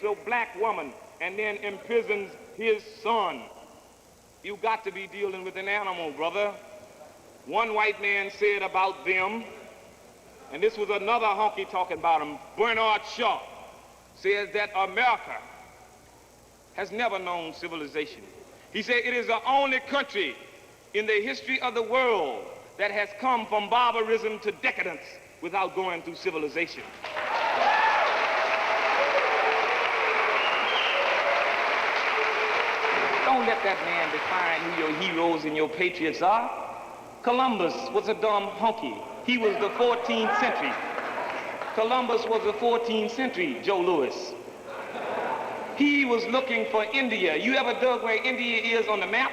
rapes a black woman and then imprisons his son. You got to be dealing with an animal, brother. One white man said about them, and this was another honky talking about him, Bernard Shaw, says that America has never known civilization. He said it is the only country in the history of the world that has come from barbarism to decadence without going through civilization. Don't let that man define who your heroes and your patriots are. Columbus was a dumb honky. He was the 14th century. Columbus was the 14th century, Joe Louis. He was looking for India. You ever dug where India is on the map?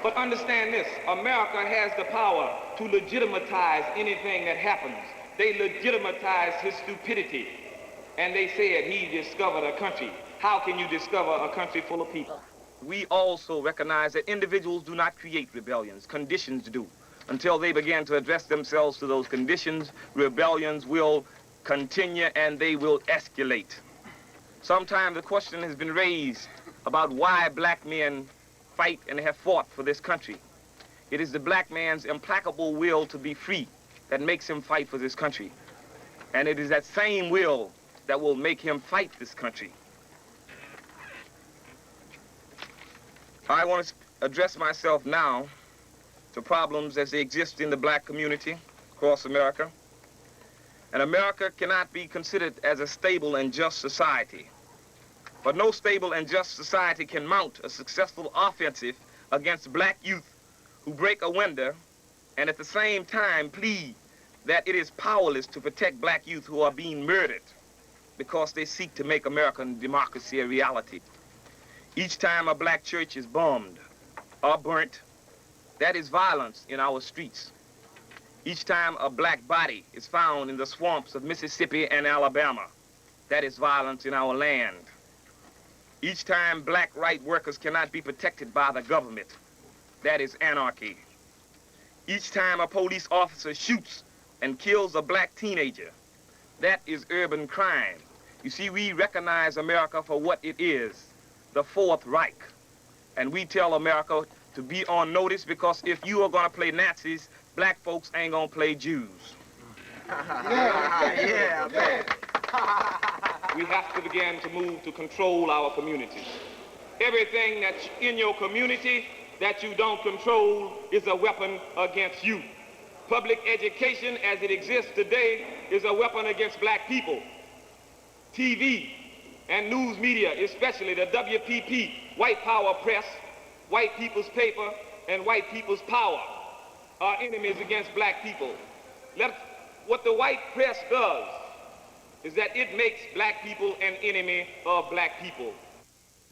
But understand this, America has the power to legitimatize anything that happens. They legitimatize his stupidity. And they said he discovered a country. How can you discover a country full of people? We also recognize that individuals do not create rebellions, conditions do. Until they begin to address themselves to those conditions, rebellions will continue and they will escalate. Sometimes the question has been raised about why black men fight and have fought for this country. It is the black man's implacable will to be free that makes him fight for this country. And it is that same will that will make him fight this country. I want to address myself now to problems as they exist in the black community across America. And America cannot be considered as a stable and just society. But no stable and just society can mount a successful offensive against black youth who break a window and at the same time plead that it is powerless to protect black youth who are being murdered because they seek to make American democracy a reality. Each time a black church is bombed or burnt, that is violence in our streets. Each time a black body is found in the swamps of Mississippi and Alabama, that is violence in our land. Each time black right workers cannot be protected by the government, that is anarchy. Each time a police officer shoots and kills a black teenager, that is urban crime. You see, we recognize America for what it is, the Fourth Reich. And we tell America to be on notice because if you are gonna play Nazis, black folks ain't gonna play Jews. Yeah, man. We have to begin to move to control our communities. Everything that's in your community that you don't control is a weapon against you. Public education as it exists today is a weapon against black people. TV and news media, especially the WPP, white power press, white people's paper, and white people's power are enemies against black people. What the white press does is that it makes black people an enemy of black people.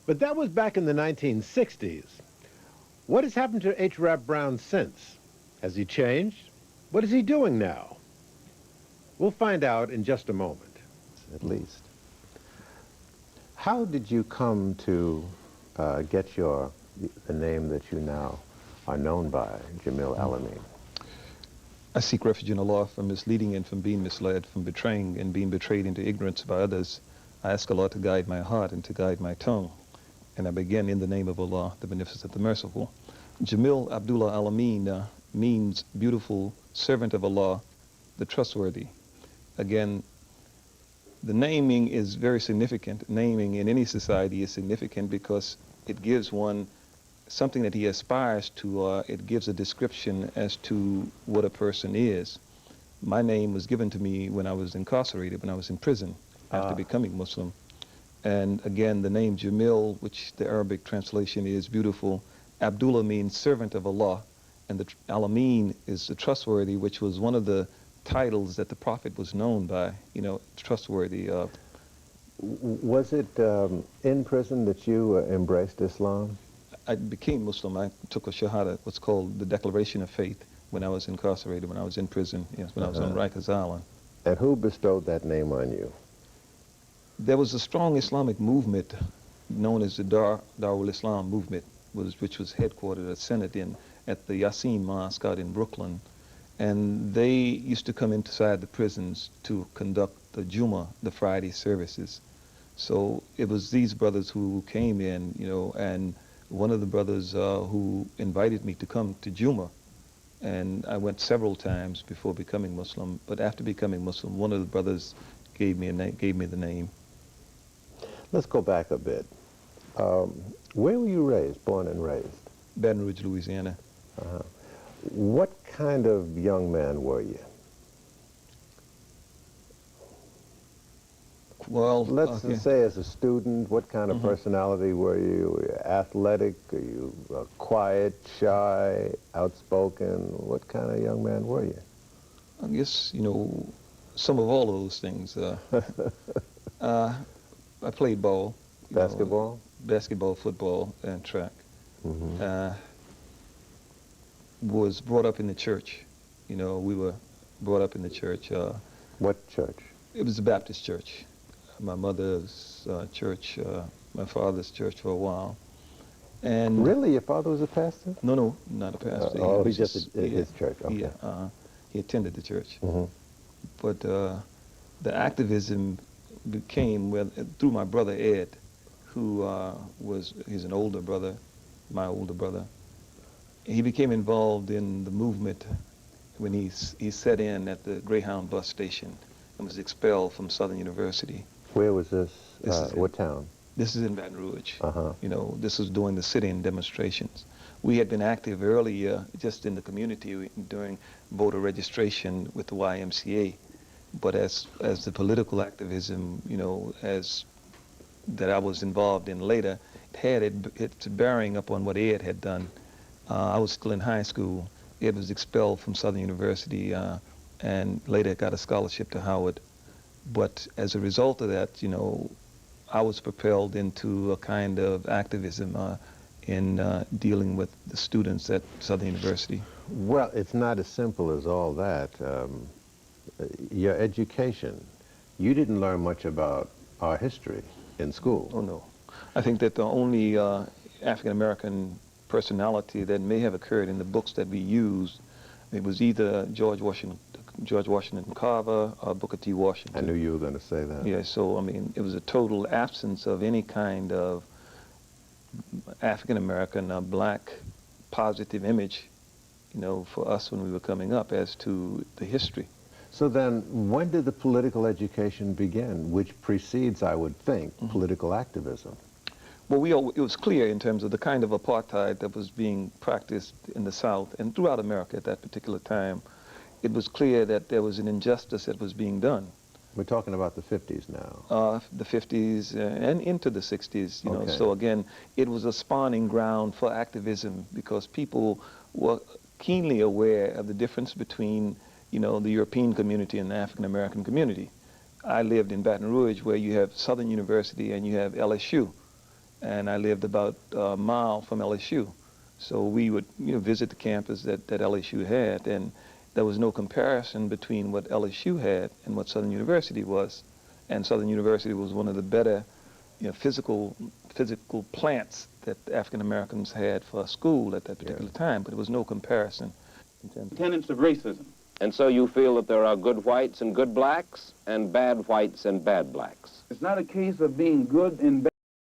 But that was back in the 1960s. What has happened to H. Rap Brown since? Has he changed? What is he doing now? We'll find out in just a moment, at least. How did you come to get the name that you now are known by, Jamil Al-Amin? I seek refuge in Allah from misleading and from being misled, from betraying and being betrayed into ignorance by others. I ask Allah to guide my heart and to guide my tongue. And I begin in the name of Allah, the Beneficent, the Merciful. Jamil Abdullah Al-Amin means beautiful servant of Allah, the trustworthy. Again, the naming is very significant. Naming in any society is significant because it gives one something that he aspires to. It gives a description as to what a person is. My name was given to me when I was incarcerated, when I was in prison after becoming Muslim. And again, the name Jamil, which the Arabic translation is beautiful. Abdullah means servant of Allah, and the Al-Amin is the trustworthy, which was one of the titles that the Prophet was known by, you know, trustworthy. Was it in prison that you embraced Islam? I became Muslim. I took a Shahada, what's called the Declaration of Faith, when I was incarcerated, when I was in prison, yes, when I was on Rikers Island. And who bestowed that name on you? There was a strong Islamic movement known as the Darul Islam movement which was headquartered at Senate at the Yasin Mosque out in Brooklyn. And they used to come inside the prisons to conduct the Juma, the Friday services. So it was these brothers who came in, and one of the brothers who invited me to come to Juma, and I went several times before becoming Muslim. But after becoming Muslim, one of the brothers gave me the name. Let's go back a bit. Where were you raised, born and raised? Baton Rouge, Louisiana. What kind of young man were you? Well, let's say as a student, what kind of personality were you? Were you athletic? Are you quiet, shy, outspoken? What kind of young man were you? I guess, some of all of those things. I played ball. Basketball? Basketball, football, and track. Was brought up in the church. We were brought up in the church. What church? It was a Baptist church. My mother's church, my father's church for a while. And really? Your father was a pastor? No, not a pastor. He's just his church. Okay. He attended the church. But the activism became through my brother Ed, who he's an older brother, my older brother. He became involved in the movement when he set in at the Greyhound bus station and was expelled from Southern University. Where was this? What town? This is in Baton Rouge. This was during the sit-in demonstrations. We had been active earlier just in the community during voter registration with the YMCA. But as the political activism, that I was involved in later, it had its bearing upon what Ed had done. I was still in high school. Ed was expelled from Southern University and later got a scholarship to Howard. But as a result of that, I was propelled into a kind of activism in dealing with the students at Southern University. Well, it's not as simple as all that. Your education, you didn't learn much about our history in school. Oh, no. I think that the only African-American personality that may have occurred in the books that we used, it was either George Washington Carver or Booker T. Washington. I knew you were going to say that. Yeah, so, it was a total absence of any kind of African-American black positive image, for us when we were coming up as to the history. So then, when did the political education begin, which precedes, I would think, political activism? Well, it was clear in terms of the kind of apartheid that was being practiced in the South and throughout America at that particular time. It was clear that there was an injustice that was being done. We're talking about the 50s now. The 50s and into the 60s, Okay. So again, it was a spawning ground for activism because people were keenly aware of the difference between, the European community and the African-American community. I lived in Baton Rouge where you have Southern University and you have LSU. And I lived about a mile from LSU. So we would visit the campus that LSU had, and there was no comparison between what LSU had and what Southern University was. And Southern University was one of the better physical plants that African Americans had for school at that particular time, but it was no comparison. Tenets of racism. And so you feel that there are good whites and good blacks, and bad whites and bad blacks. It's not a case of being good and bad.